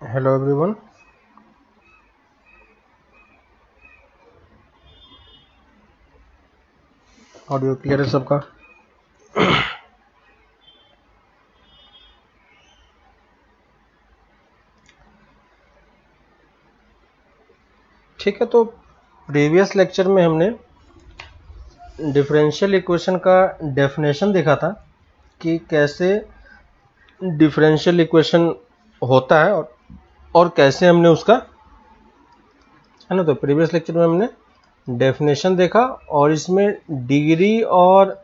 Hello everyone. Audio clear है सबका? ठीक है, तो प्रीवियस लेक्चर में हमने डिफरेंशियल इक्वेशन का डेफिनेशन देखा था कि कैसे डिफरेंशियल इक्वेशन होता है और कैसे हमने उसका, है ना। तो प्रीवियस लेक्चर में हमने डेफिनेशन देखा और इसमें डिग्री और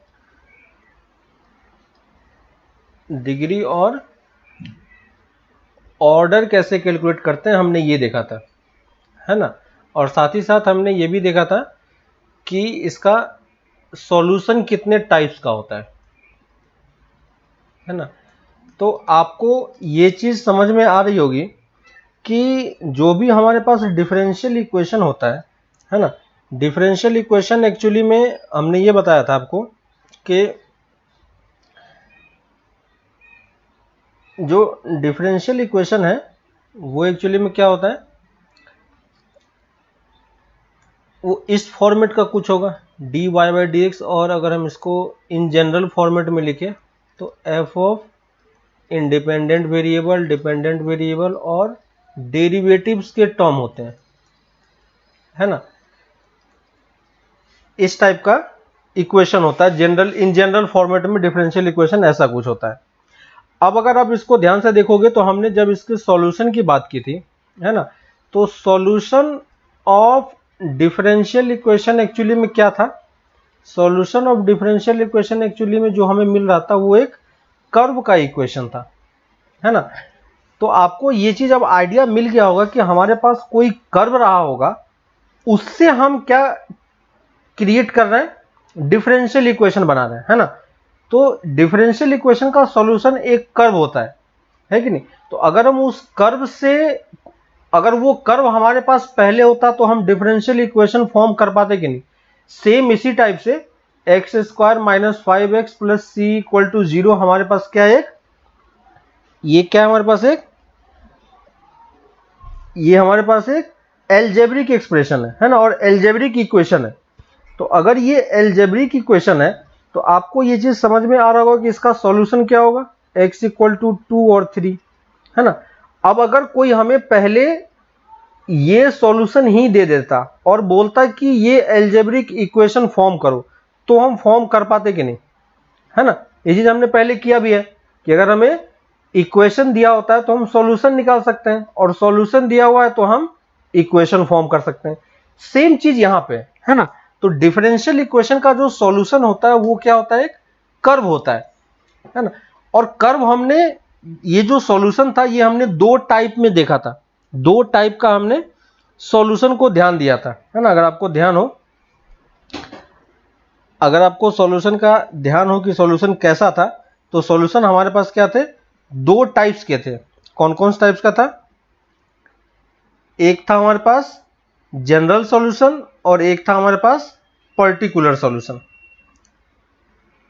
ऑर्डर कैसे कैलकुलेट करते हैं हमने ये देखा था, है ना। और साथ ही साथ हमने ये भी देखा था कि इसका सॉल्यूशन कितने टाइप्स का होता है ना। तो आपको ये चीज समझ में आ रही होगी कि जो भी हमारे पास डिफरेंशियल इक्वेशन होता है ना। डिफरेंशियल इक्वेशन एक्चुअली में हमने ये बताया था आपको कि जो डिफरेंशियल इक्वेशन है वो एक्चुअली में क्या होता है, वो इस फॉर्मेट का कुछ होगा dy बाई डी एक्स, और अगर हम इसको इन जनरल फॉर्मेट में लिखें तो f of independent variable, dependent variable और डेरिवेटिव्स के टर्म होते हैं, है ना। इस टाइप का इक्वेशन होता है इन जनरल फॉर्मेट में डिफरेंशियल इक्वेशन ऐसा कुछ होता है। अब अगर आप इसको ध्यान से देखोगे तो हमने जब इसके सॉल्यूशन की बात की थी, है ना, तो solution of differential equation actually में क्या था। Solution of differential equation actually में जो हमें मिल रहा था वो एक कर्व का इक्वेशन था, है ना। तो आपको ये चीज अब आइडिया मिल गया होगा कि हमारे पास कोई कर्व रहा होगा, उससे हम क्या क्रिएट कर रहे हैं, डिफरेंशियल इक्वेशन बना रहे हैं, है ना। तो डिफरेंशियल इक्वेशन का सॉल्यूशन एक कर्व होता है कि नहीं। तो अगर हम उस कर्व से, अगर वो कर्व हमारे पास पहले होता तो हम डिफरेंशियल इक्वेशन फॉर्म कर पाते कि नहीं। सेम इसी टाइप से x square minus 5x plus c equal to 0 हमारे पास क्या है, ये क्या है हमारे पास एक, ये हमारे पास एक एल्जेब्रिक एक्सप्रेशन है ना, और एल्जेब्रिक इक्वेशन है। तो अगर ये एल्जेब्रिक इक्वेशन है तो आपको ये चीज समझ में आ रहा होगा कि इसका सॉल्यूशन क्या होगा, x इक्वल टू 2 और 3, है ना। अब अगर कोई हमें पहले ये सॉल्यूशन ही दे देता और बोलता कि ये एल्जेब्रिक इक्वेशन फॉर्म करो, तो हम फॉर्म कर पाते कि नहीं, है ना। ये चीज हमने पहले किया भी है कि अगर हमें इक्वेशन दिया होता है तो हम सॉल्यूशन निकाल सकते हैं, और सॉल्यूशन दिया हुआ है तो हम इक्वेशन फॉर्म कर सकते हैं। सेम चीज यहां पे है ना। तो डिफरेंशियल इक्वेशन का जो सॉल्यूशन होता है वो क्या होता है, एक कर्व होता है ना। और कर्व हमने, ये जो सॉल्यूशन था ये हमने दो टाइप में देखा था, दो टाइप का हमने सॉल्यूशन को ध्यान दिया था, है ना। अगर आपको ध्यान हो, अगर आपको सॉल्यूशन का ध्यान हो कि सॉल्यूशन कैसा था, तो सॉल्यूशन हमारे पास क्या थे, दो टाइप्स के थे। कौन कौन से टाइप्स का था, एक था हमारे पास जनरल सॉल्यूशन और एक था हमारे पास पर्टिकुलर सॉल्यूशन,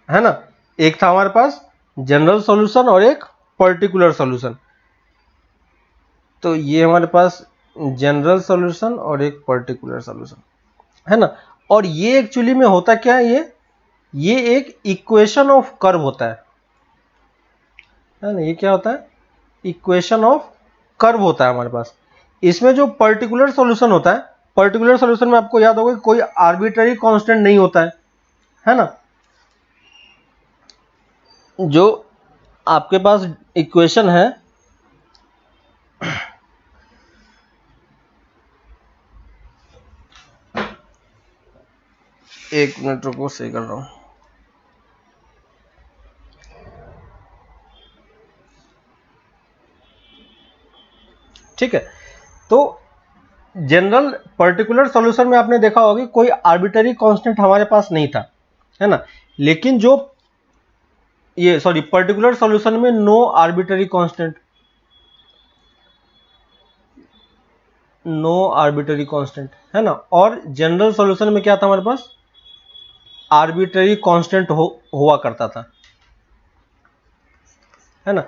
है ना। एक था हमारे पास जनरल सॉल्यूशन और एक पर्टिकुलर सॉल्यूशन। तो ये हमारे पास जनरल सॉल्यूशन और एक पर्टिकुलर सॉल्यूशन, है ना। और ये एक्चुअली में होता क्या है, ये एक इक्वेशन ऑफ कर्व होता है ना। ये क्या होता है, इक्वेशन ऑफ कर्व होता है हमारे पास। इसमें जो पर्टिकुलर सॉल्यूशन होता है, पर्टिकुलर सॉल्यूशन में आपको याद होगा कि कोई आर्बिट्ररी कांस्टेंट नहीं होता है ना। जो आपके पास इक्वेशन है, एक मिनट रुको, सही कर रहा हूं। ठीक है, तो जनरल पर्टिकुलर सॉल्यूशन में आपने देखा होगा कि कोई आर्बिट्ररी कांस्टेंट हमारे पास नहीं था, है ना। लेकिन जो ये सॉरी पर्टिकुलर सॉल्यूशन में no arbitrary constant, no arbitrary constant, है ना। और जनरल सॉल्यूशन में क्या था हमारे पास, आर्बिट्ररी कांस्टेंट हुआ करता था, है ना।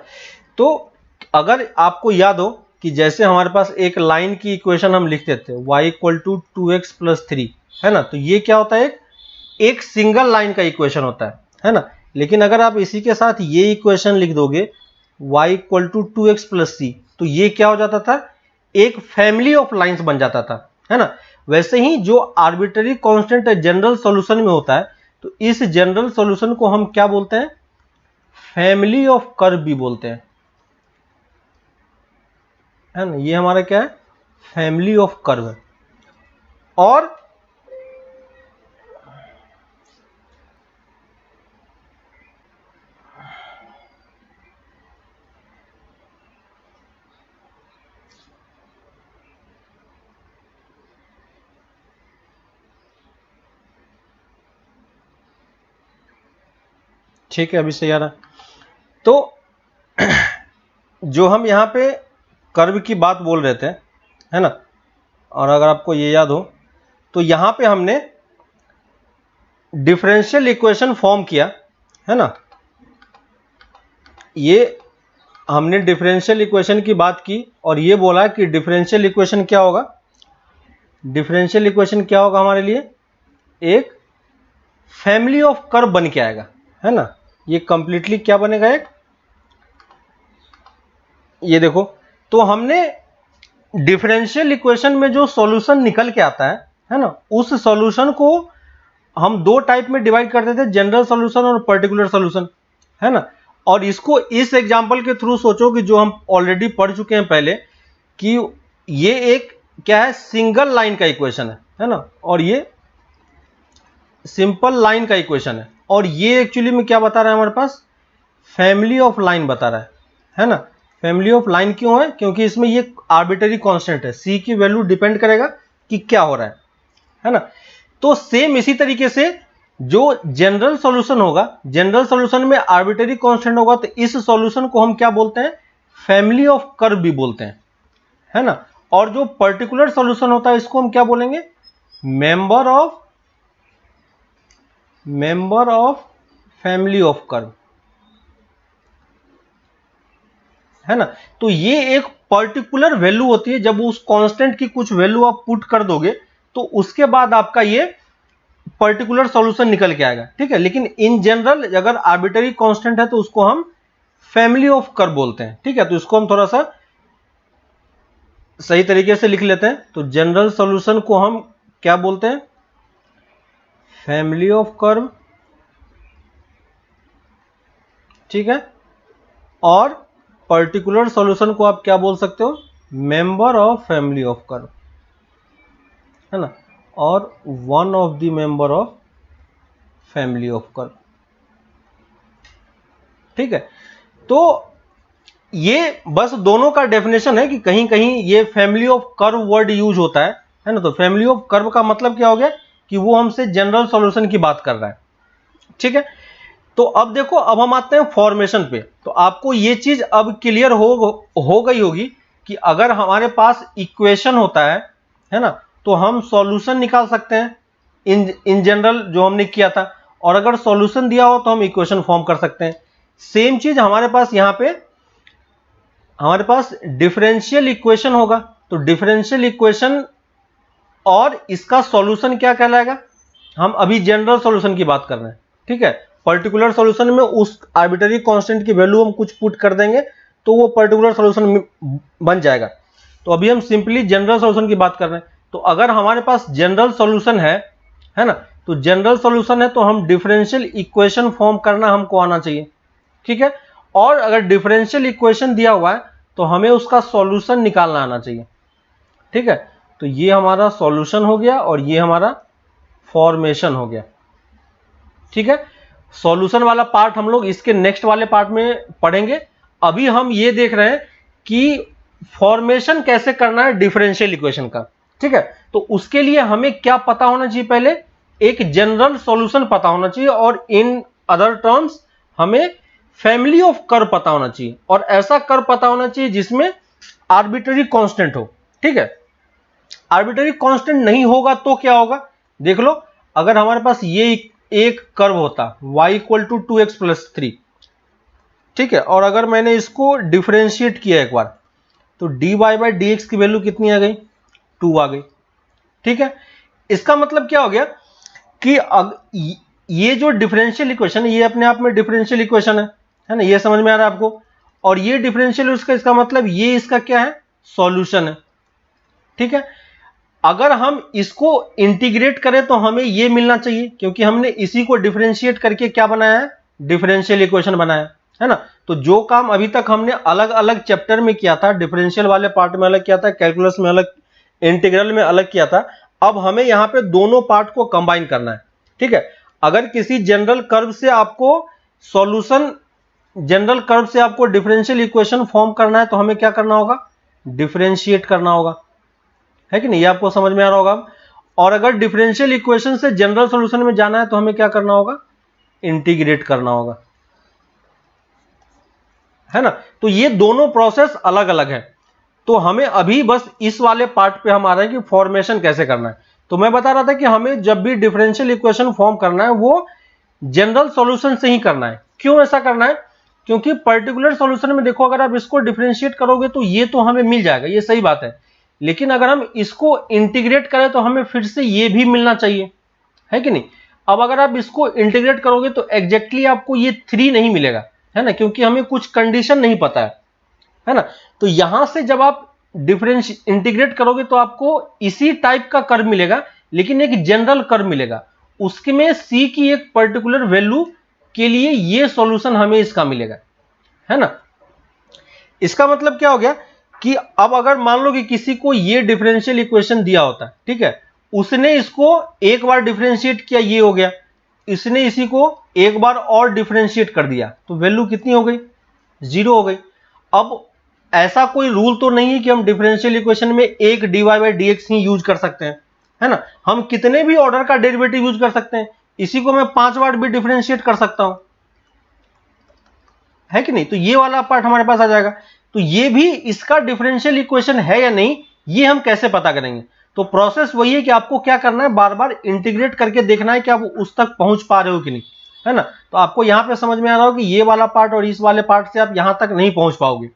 तो अगर आपको याद हो कि जैसे हमारे पास एक लाइन की इक्वेशन हम लिखते थे y equal to 2x plus 3, है ना, तो ये क्या होता है, एक सिंगल लाइन का इक्वेशन होता है ना। लेकिन अगर आप इसी के साथ ये इक्वेशन लिख दोगे y equal to 2x plus c, तो ये क्या हो जाता था, एक फैमिली ऑफ लाइंस बन जाता था, है ना। वैसे ही जो आर्बिट्ररी कांस्टेंट जनरल सॉल्यूशन में होता है, तो इस जनरल सॉल्यूशन को हम क्या बोलते हैं, फैमिली ऑफ कर्व भी बोलते हैं, है ना। ये हमारा क्या है, फैमिली ऑफ कर्व है। और ठीक है, अभी सही आ रहा। तो जो हम यहाँ पे कर्व की बात बोल रहे थे, है ना, और अगर आपको ये याद हो तो यहाँ पे हमने डिफरेंशियल इक्वेशन फॉर्म किया, है ना। ये हमने डिफरेंशियल इक्वेशन की बात की और ये बोला कि डिफरेंशियल इक्वेशन क्या होगा, डिफरेंशियल इक्वेशन क्या होगा हमारे लिए, एक फैमिली ऑफ कर्व बन के आएगा, है ना। ये कंप्लीटली क्या बनेगा, एक, ये देखो, तो हमने डिफरेंशियल इक्वेशन में जो सॉल्यूशन निकल के आता है ना, उस सॉल्यूशन को हम दो टाइप में डिवाइड करते थे, जनरल सॉल्यूशन और पर्टिकुलर सॉल्यूशन, है ना। और इसको इस एग्जांपल के थ्रू सोचो कि जो हम ऑलरेडी पढ़ चुके हैं पहले, कि ये एक क्या है, सिंगल लाइन का इक्वेशन है ना, और ये सिंपल लाइन का इक्वेशन है, और ये एक्चुअली में क्या बता रहा है हमारे पास, फैमिली ऑफ लाइन बता रहा है ना। फैमिली ऑफ लाइन क्यों है, क्योंकि इसमें ये आर्बिट्ररी कांस्टेंट है, सी की वैल्यू डिपेंड करेगा कि क्या हो रहा है ना। तो सेम इसी तरीके से जो जनरल सॉल्यूशन होगा, जनरल सॉल्यूशन में आर्बिट्ररी कांस्टेंट होगा, तो इस सॉल्यूशन को हम क्या बोलते हैं, फैमिली ऑफ कर्व भी बोलते हैं, है ना। और जो पर्टिकुलर सॉल्यूशन होता है इसको हम क्या बोलेंगे, member of family of curve, है ना। तो ये एक पर्टिकुलर वैल्यू होती है, जब उस कांस्टेंट की कुछ वैल्यू आप पुट कर दोगे तो उसके बाद आपका ये पर्टिकुलर सॉल्यूशन निकल के आएगा, ठीक है। लेकिन इन जनरल अगर आर्बिट्ररी कांस्टेंट है तो उसको हम फैमिली ऑफ कर्व बोलते हैं, ठीक है। तो इसको हम थोड़ा सा सही तरीके से लिख लेते हैं। तो जनरल सॉल्यूशन को हम क्या बोलते हैं, फैमिली ऑफ कर्व, ठीक है। और पर्टिकुलर सॉल्यूशन को आप क्या बोल सकते हो, member of family of curve, है ना, और one of the member of family of curve, ठीक है। तो ये बस दोनों का डेफिनेशन है कि कहीं कहीं ये family of curve word use होता है ना। तो फैमिली ऑफ कर्व का मतलब क्या हो गया कि वो हमसे जनरल सॉल्यूशन की बात कर रहा है, ठीक है। तो अब देखो, अब हम आते हैं फॉर्मेशन पे। तो आपको ये चीज अब क्लियर हो गई होगी कि अगर हमारे पास इक्वेशन होता है ना, तो हम सॉल्यूशन निकाल सकते हैं इन जनरल जो हमने किया था, और अगर सॉल्यूशन दिया हो तो हम इक्वेशन फॉर्म कर सकते हैं। सेम चीज हमारे पास यहां पे, हमारे पास डिफरेंशियल इक्वेशन होगा, तो डिफरेंशियल इक्वेशन और इसका सॉल्यूशन क्या कहलाएगा, हम अभी जनरल सॉल्यूशन की बात कर रहे हैं, ठीक है। पर्टिकुलर सॉल्यूशन में उस आर्बिट्ररी कांस्टेंट की वैल्यू हम कुछ पुट कर देंगे तो वो पर्टिकुलर सॉल्यूशन बन जाएगा। तो अभी हम सिंपली जनरल सॉल्यूशन की बात कर रहे हैं। तो अगर हमारे पास जनरल सॉल्यूशन है ना, तो जनरल सॉल्यूशन है तो हम डिफरेंशियल इक्वेशन फॉर्म करना हमको आना चाहिए, ठीक है। और अगर डिफरेंशियल इक्वेशन दिया हुआ है तो हमें उसका सॉल्यूशन निकालना आना चाहिए, ठीक है। तो ये हमारा सॉल्यूशन हो गया और ये हमारा फॉर्मेशन हो गया, ठीक है। सॉल्यूशन वाला पार्ट हम लोग इसके नेक्स्ट वाले पार्ट में पढ़ेंगे। अभी हम ये देख रहे हैं कि फॉर्मेशन कैसे करना है डिफरेंशियल इक्वेशन का, ठीक है। तो उसके लिए हमें क्या पता होना चाहिए, पहले एक जनरल सॉल्यूशन पता होना चाहिए, और इन अदर टर्म्स हमें फैमिली ऑफ कर्व पता होना चाहिए, और ऐसा कर्व पता होना चाहिए जिसमें आर्बिट्ररी कांस्टेंट हो, ठीक है। आर्बिट्ररी कांस्टेंट नहीं होगा तो क्या होगा, देख लो, अगर हमारे पास ये एक कर्व होता y equal to 2x plus 3, ठीक है, और अगर मैंने इसको डिफरेंशिएट किया एक बार, तो dy बाई डी एक्स की वैल्यू कितनी आ गई, 2 आ गई। ठीक है, इसका मतलब क्या हो गया कि ये जो डिफरेंशियल इक्वेशन, ये अपने आप में डिफरेंशियल इक्वेशन है ना, ये समझ में आ रहा है आपको, और ये डिफरेंशियल इसका मतलब ये इसका क्या है, सॉल्यूशन है। ठीक है, अगर हम इसको इंटीग्रेट करें तो हमें ये मिलना चाहिए, क्योंकि हमने इसी को डिफरेंशिएट करके क्या बनाया है, डिफरेंशियल इक्वेशन बनाया है ना। तो जो काम अभी तक हमने अलग अलग चैप्टर में किया था, डिफरेंशियल वाले पार्ट में अलग किया था, कैलकुलस में अलग, इंटीग्रल में अलग किया था, अब हमें यहां पे दोनों पार्ट को कंबाइन करना है। ठीक है, अगर किसी जनरल कर्व से आपको सॉल्यूशन, जनरल कर्व से आपको डिफरेंशियल इक्वेशन फॉर्म करना है तो हमें क्या करना होगा, डिफरेंशिएट करना होगा, है कि नहीं, ये आपको समझ में आ रहा होगा। और अगर डिफरेंशियल इक्वेशन से जनरल सॉल्यूशन में जाना है तो हमें क्या करना होगा, इंटीग्रेट करना होगा, है ना। तो ये दोनों प्रोसेस अलग अलग है। तो हमें अभी बस इस वाले पार्ट पे हम आ रहे हैं कि फॉर्मेशन कैसे करना है। तो मैं बता रहा था कि हमें जब भी डिफरेंशियल इक्वेशन फॉर्म करना है वो जनरल सॉल्यूशन से ही करना है। क्यों ऐसा करना है, क्योंकि पर्टिकुलर सॉल्यूशन में देखो, अगर आप इसको डिफरेंशिएट करोगे तो ये तो हमें मिल जाएगा, ये सही बात है, लेकिन अगर हम इसको इंटीग्रेट करें तो हमें फिर से ये भी मिलना चाहिए, है कि नहीं। अब अगर आप इसको इंटीग्रेट करोगे तो एग्जैक्टली आपको ये 3 नहीं मिलेगा, है ना, क्योंकि हमें कुछ कंडीशन नहीं पता है ना। तो यहां से जब आप इंटीग्रेट करोगे तो आपको इसी टाइप का कर्व मिलेगा, लेकिन एक जनरल कर्व मिलेगा, उसमें c की एक पर्टिकुलर वैल्यू के लिए ये सॉल्यूशन हमें इसका मिलेगा, है ना। इसका मतलब क्या हो गया कि अब अगर मान लो कि किसी को ये डिफरेंशियल इक्वेशन दिया होता है, ठीक है, उसने इसको एक बार डिफरेंशिएट किया, ये हो गया, इसने इसी को एक बार और डिफरेंशिएट कर दिया, तो वैल्यू कितनी हो गई, 0 हो गई। अब ऐसा कोई रूल तो नहीं है कि हम डिफरेंशियल इक्वेशन में एक dy by d x he use कर सकते हैं, है ना। हम कितने भी ऑर्डर का डेरिवेटिव यूज कर सकते हैं, इसी को मैं 5 बार भी डिफरेंशिएट कर सकता हूं, है कि नहीं। तो ये वाला पार्ट हमारे पास आ जाएगा। तो ये भी इसका डिफरेंशियल इक्वेशन है या नहीं, ये हम कैसे पता करेंगे। तो प्रोसेस वही है कि आपको क्या करना है, बार बार इंटीग्रेट करके देखना है कि आप उस तक पहुंच पा रहे हो कि नहीं, है ना। तो आपको यहां पे समझ में आ रहा हो कि ये वाला पार्ट और इस वाले पार्ट से आप यहां तक नहीं पहुंच पाओगे,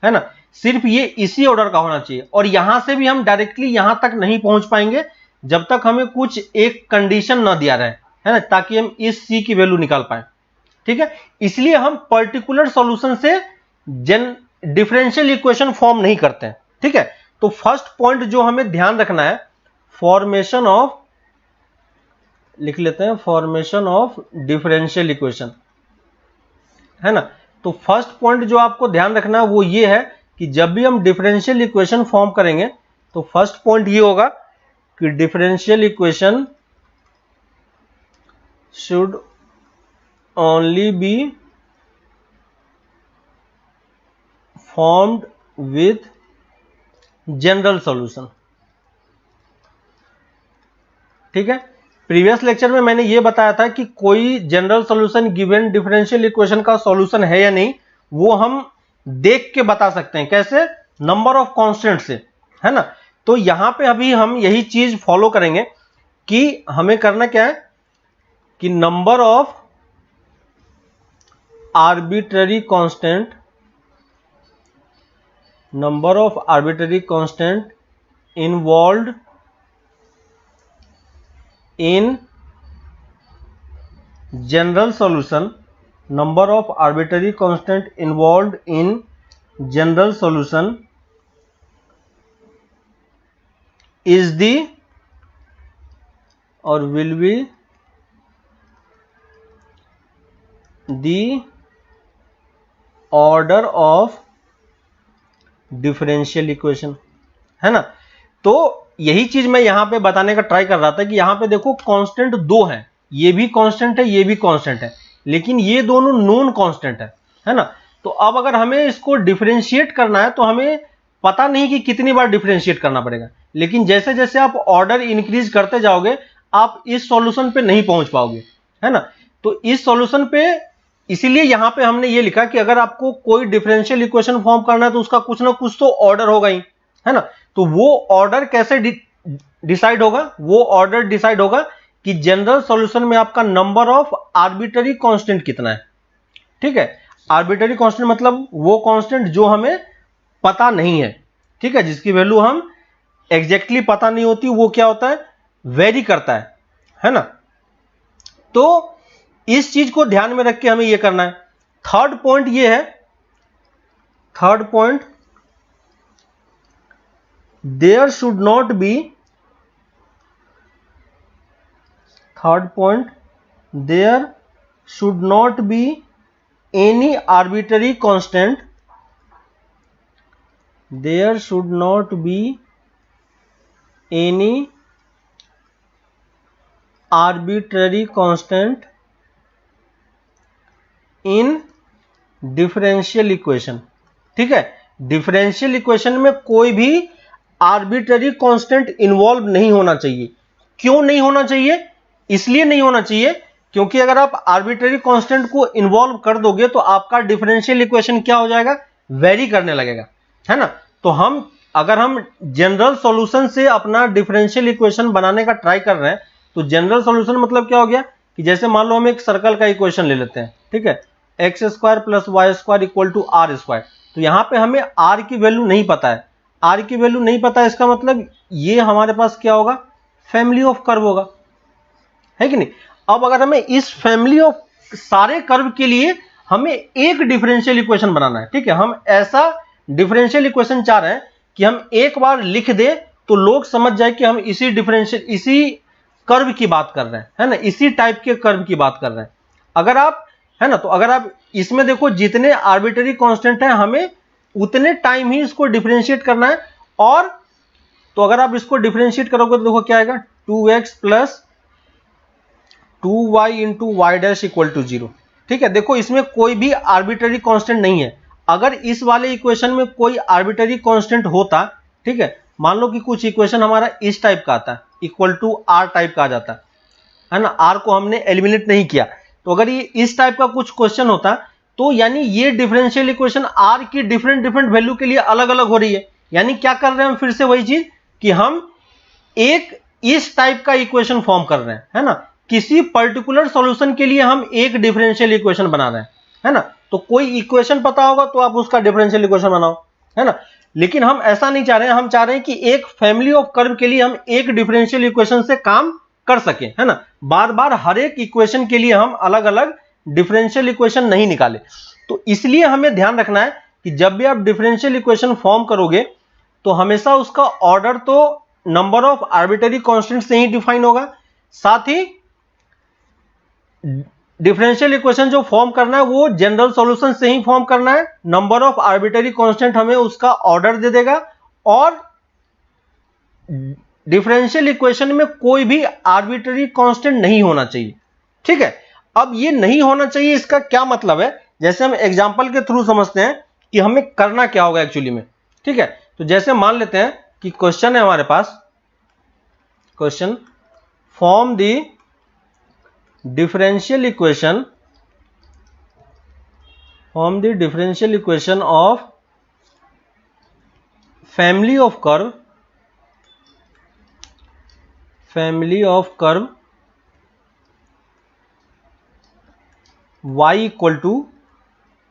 है ना। सिर्फ ये इसी ऑर्डर का होना चाहिए, और यहां से भी हम डायरेक्टली यहां तक नहीं पहुंच पाएंगे जब तक हमें कुछ एक कंडीशन ना दिया रहे, है ना, ताकि हम इस c की वैल्यू निकाल पाए। ठीक है, इसलिए हम पर्टिकुलर सॉल्यूशन से डिफरेंशियल इक्वेशन फॉर्म नहीं करते हैं। ठीक है, तो फर्स्ट पॉइंट जो हमें ध्यान रखना है, फॉर्मेशन ऑफ, लिख लेते हैं, फॉर्मेशन ऑफ डिफरेंशियल इक्वेशन, है ना। तो फर्स्ट पॉइंट जो आपको ध्यान रखना है वो ये है कि जब भी हम डिफरेंशियल इक्वेशन फॉर्म करेंगे तो फर्स्ट पॉइंट ये होगा कि differential equation should only be formed with general solution. ठीक है, प्रीवियस लेक्चर में मैंने ये बताया था कि कोई general solution given differential equation का सॉल्यूशन है या नहीं, वो हम देख के बता सकते हैं। कैसे, नंबर ऑफ कांस्टेंट से, है ना। तो यहां पे अभी हम यही चीज फॉलो करेंगे कि हमें करना क्या है कि number of arbitrary constant, number of arbitrary constant involved in general solution, number of arbitrary constant involved in general solution is the or will be the order of differential equation, है ना। तो यही चीज मैं यहां पे बताने का ट्राई कर रहा था कि यहां पे देखो कांस्टेंट 2 हैं, ये भी कांस्टेंट है, ये भी कांस्टेंट है, लेकिन ये दोनों नोन कांस्टेंट है ना। तो अब अगर हमें इसको डिफरेंशिएट करना है तो हमें पता नहीं कि कितनी बार डिफरेंशिएट करना पड़ेगा, लेकिन जैसे जैसे आप ऑर्डर इंक्रीज करते जाओगे आप इस सॉल्यूशन पे नहीं पहुंच पाओगे, है ना। तो इस सॉल्यूशन पे, इसीलिए यहां पे हमने ये लिखा कि अगर आपको कोई डिफरेंशियल इक्वेशन फॉर्म करना है तो उसका कुछ ना कुछ तो ऑर्डर होगा ही, है ना। तो वो ऑर्डर कैसे डिसाइड होगा, वो ऑर्डर डिसाइड होगा कि जनरल सॉल्यूशन में आपका नंबर ऑफ आर्बिट्ररी कांस्टेंट कितना है। ठीक है, आर्बिट्ररी कांस्टेंट मतलब वो कांस्टेंट जो हमें पता नहीं है, ठीक है, जिसकी वैल्यू हम एग्जैक्टली पता नहीं होती, वो क्या होता है, वेरी करता है ना। तो इस चीज को ध्यान में रख के हमें ये करना है। थर्ड पॉइंट ये है, third point, there should not be, third point, there should not be any arbitrary constant, there should not be any arbitrary constant in differential equation. ठीक है, डिफरेंशियल इक्वेशन में कोई भी आर्बिट्ररी कांस्टेंट इन्वॉल्व नहीं होना चाहिए। क्यों नहीं होना चाहिए? इसलिए नहीं होना चाहिए क्योंकि अगर आप आर्बिट्ररी कांस्टेंट को इन्वॉल्व कर दोगे तो आपका डिफरेंशियल इक्वेशन क्या हो जाएगा, वेरी करने लगेगा, है ना। तो अगर हम जनरल सॉल्यूशन से अपना डिफरेंशियल इक्वेशन बनाने का ट्राई कर रहे हैं, तो जनरल सॉल्यूशन मतलब क्या हो गया कि जैसे मान लो हम एक सर्कल का इक्वेशन ले लेते हैं, ठीक है, x square plus y square equal to r square. तो यहां पे हमें आर की वैल्यू नहीं पता है, आर की वैल्यू नहीं पता है, इसका मतलब ये हमारे पास क्या होगा, फैमिली ऑफ कर्व होगा, है कि नहीं। अब अगर हमें इस फैमिली ऑफ सारे कर्व के लिए हमें एक डिफरेंशियल इक्वेशन बनाना है, ठीक है, हम ऐसा डिफरेंशियल इक्वेशन चाह रहे हैं कि हम एक बार लिख दे तो लोग समझ जाए कि हम इसी कर्व की बात कर रहे हैं, है ना, इसी टाइप के कर्व की बात कर रहे हैं। अगर आप, है ना, तो अगर आप इसमें देखो जितने आर्बिट्ररी कांस्टेंट हैं हमें उतने टाइम ही इसको डिफरेंशिएट करना है। और तो अगर आप इसको डिफरेंशिएट करोगे तो देखो क्या आएगा, 2x plus 2y into y dash equal to 0। ठीक है, देखो इसमें कोई भी आर्बिट्ररी कांस्टेंट नहीं है। अगर इस वाले इक्वेशन में कोई आर्बिट्ररी कांस्टेंट होता, ठीक है, मान लो कि कुछ इक्वेशन हमारा इस टाइप का आता है, इक्वल टू आर टाइप का आ जाता है ना, आर को हमने एलिमिनेट नहीं किया, तो अगर ये इस टाइप का कुछ क्वेश्चन होता तो यानी ये डिफरेंशियल इक्वेशन आर की डिफरेंट वैल्यू के लिए अलग अलग हो रही है। यानी क्या कर रहे हैं हम, फिर से वही चीज कि हम एक इस टाइप का इक्वेशन फॉर्म कर रहे हैं, है ना, किसी पर्टिकुलर सॉल्यूशन के लिए हम एक डिफरेंशियल इक्वेशन बना रहे हैं, है ना। तो कोई इक्वेशन पता होगा तो आप उसका डिफरेंशियल इक्वेशन बनाओ, है ना। लेकिन हम ऐसा नहीं चाह रहे हैं, हम चाह रहे हैं कि एक फैमिली ऑफ कर्व के लिए हम एक डिफरेंशियल इक्वेशन से काम कर सके, है ना। बार बार हर एक इक्वेशन के लिए हम अलग अलग डिफरेंशियल इक्वेशन नहीं निकाले। तो इसलिए हमें ध्यान रखना है कि जब भी आप डिफरेंशियल इक्वेशन फॉर्म करोगे तो हमेशा उसका ऑर्डर तो नंबर ऑफ आर्बिट्ररी कांस्टेंट से ही डिफाइन होगा, साथ ही डिफरेंशियल इक्वेशन जो फॉर्म करना है वो जनरल सॉल्यूशन से ही फॉर्म करना है। नंबर ऑफ आर्बिट्ररी कांस्टेंट हमें उसका ऑर्डर दे देगा और डिफरेंशियल इक्वेशन में कोई भी आर्बिट्ररी कांस्टेंट नहीं होना चाहिए। ठीक है, अब ये नहीं होना चाहिए इसका क्या मतलब है, जैसे हम एग्जांपल के थ्रू समझते हैं कि हमें करना क्या होगा एक्चुअली में। ठीक है, तो जैसे मान लेते हैं कि क्वेश्चन है हमारे पास, question form the differential equation of family of curve y equal to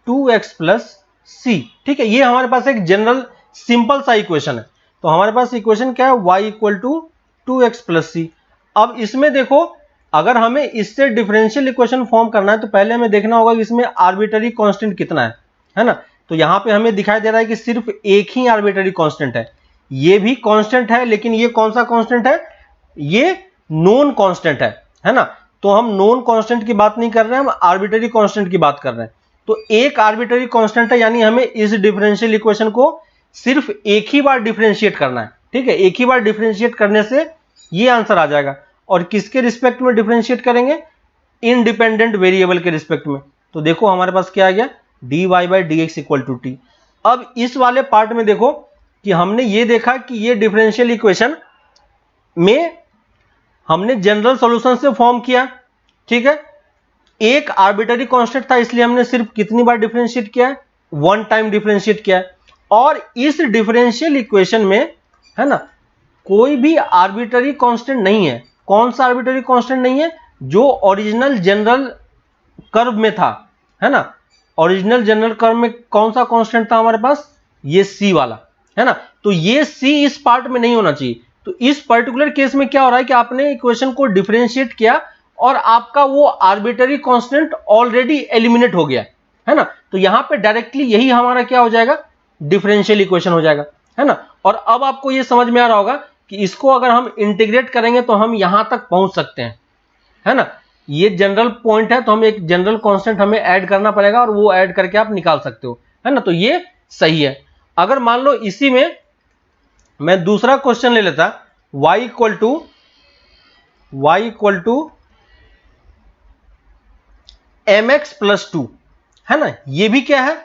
2x plus c। ठीक है, ये हमारे पास एक जनरल सिंपल सा इक्वेशन है। तो हमारे पास इक्वेशन क्या है, y equal to 2x plus c। अब इसमें देखो अगर हमें इससे डिफरेंशियल इक्वेशन फॉर्म करना है तो पहले हमें देखना होगा कि इसमें आर्बिट्ररी कांस्टेंट कितना है ना। तो यहां पे हमें दिखाई दे रहा है कि सिर्फ एक ही आर्बिट्ररी कांस्टेंट है, ये भी कांस्टेंट है, लेकिन ये कौन सा कांस्टेंट है, ये नोन कांस्टेंट है ना। तो हम नोन कांस्टेंट की बात नहीं कर रहे हैं, हम आर्बिट्ररी कांस्टेंट की बात कर रहे हैं। तो एक आर्बिट्ररी कांस्टेंट है, यानी हमें इस डिफरेंशियल इक्वेशन को सिर्फ एक ही बार डिफरेंशिएट करना है। ठीक है, एक ही बार डिफरेंशिएट करने से ये आंसर आ जाएगा। और किसके रिस्पेक्ट में डिफरेंशिएट करेंगे, इंडिपेंडेंट वेरिएबल के रिस्पेक्ट में। तो देखो हमारे पास क्या आ गया, dy by d x equal to t. अब इस वाले पार्ट में देखो कि हमने ये देखा कि ये डिफरेंशियल इक्वेशन में हमने जनरल सॉल्यूशन से फॉर्म किया। ठीक है, एक आर्बिट्ररी कांस्टेंट था इसलिए हमने सिर्फ कितनी बार डिफरेंशिएट किया है, वन टाइम डिफरेंशिएट किया है। और इस डिफरेंशियल इक्वेशन में, है ना, कोई भी आर्बिट्ररी कांस्टेंट नहीं है। कौन सा आर्बिट्ररी कांस्टेंट नहीं है, जो ओरिजिनल जनरल कर्व में था, है ना। ओरिजिनल जनरल कर्व में कौन सा कांस्टेंट था हमारे पास, ये c वाला, है ना। तो ये सी इस पार्ट में नहीं होना चाहिए। तो इस पर्टिकुलर केस में क्या हो रहा है कि आपने इक्वेशन को डिफरेंशिएट किया और आपका वो आर्बिट्ररी कांस्टेंट ऑलरेडी एलिमिनेट हो गया, है ना। तो यहां पे डायरेक्टली यही हमारा क्या हो जाएगा, डिफरेंशियल इक्वेशन हो जाएगा, है ना। और अब आपको ये समझ में आ रहा होगा कि इसको अगर हम इंटीग्रेट करेंगे तो हम यहां तक पहुंच सकते हैं, है ना। ये जनरल पॉइंट है, तो हम एक जनरल कांस्टेंट हमें ऐड करना पड़ेगा और वो ऐड करके आप निकाल सकते हो, है ना। तो ये सही है। अगर मान लो इसी में मैं दूसरा क्वेश्चन ले लेता, y equal to mx plus 2, है ना। ये भी क्या है,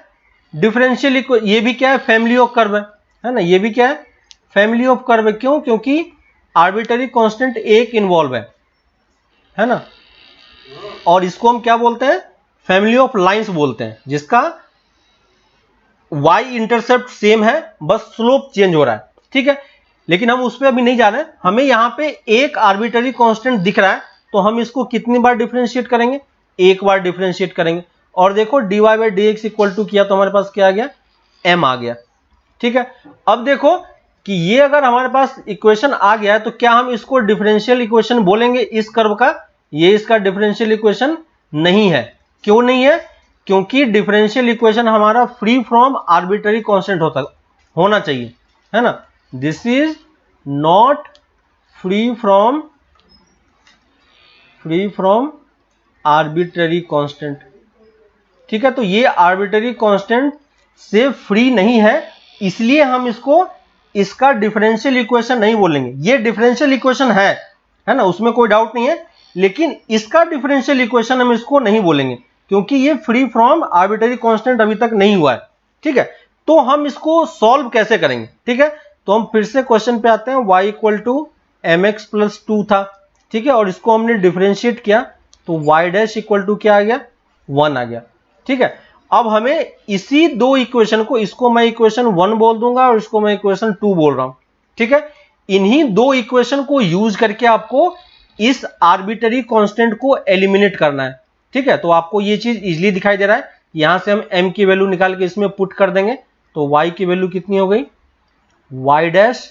डिफरेंशियल, ये भी क्या है, फैमिली ऑफ कर्व है ना। ये भी क्या है, फैमिली ऑफ कर्व है। क्यों, क्योंकि आर्बिट्ररी कांस्टेंट एक इन्वॉल्व है ना। और इसको हम क्या बोलते हैं, फैमिली ऑफ लाइंस बोलते हैं, जिसका y इंटरसेप्ट सेम है, बस स्लोप चेंज हो रहा है, ठीक है। लेकिन हम उस पर अभी नहीं जा रहे हैं, हमें यहां पे एक आर्बिट्ररी कांस्टेंट दिख रहा है, तो हम इसको कितनी बार डिफरेंशिएट करेंगे, एक बार डिफरेंशिएट करेंगे। और देखो dy by d x equal to किया तो हमारे पास क्या आ गया, m आ गया, ठीक है। अब देखो कि ये अगर हमारे पास इक्वेशन आ गया है तो क्या हम इसको डिफरेंशियल इक्वेशन बोलेंगे इस कर्व का, ये इसका डिफरेंशियल इक्वेशन नहीं है। क्यों नहीं है, क्योंकि डिफरेंशियल इक्वेशन हमारा फ्री फ्रॉम आर्बिट्ररी कांस्टेंट होना चाहिए, है ना। This is not free from arbitrary constant, ठीक है। तो ये आर्बिट्ररी कांस्टेंट से फ्री नहीं है, इसलिए हम इसका डिफरेंशियल इक्वेशन नहीं बोलेंगे। ये डिफरेंशियल इक्वेशन है ना, उसमें कोई डाउट नहीं है, लेकिन इसका डिफरेंशियल इक्वेशन हम इसको नहीं बोलेंगे, क्योंकि ये फ्री फ्रॉम आर्बिट्ररी कांस्टेंट अभी तक नहीं हुआ है, ठीक है। तो हम इसको सॉल्व कैसे करेंगे, ठीक है। तो हम फिर से क्वेश्चन पे आते हैं, y equal to mx plus 2 था, ठीक है। और इसको हमने डिफरेंशिएट किया तो y डैश इक्वल टू क्या आ गया, 1 आ गया, ठीक है। अब हमें इसी दो इक्वेशन को, इसको मैं इक्वेशन 1 बोल दूंगा और इसको मैं इक्वेशन 2 बोल रहा हूं, ठीक है। इन्हीं दो इक्वेशन को यूज करके आपको इस आर्बिट्ररी कांस्टेंट को एलिमिनेट करना है, ठीक है। तो आपको ये चीज इजीली दिखाई दे रहा है। यहां से हम m की वैल्यू निकाल के इसमें पुट कर देंगे तो y की वैल्यू कितनी हो गई, y डैश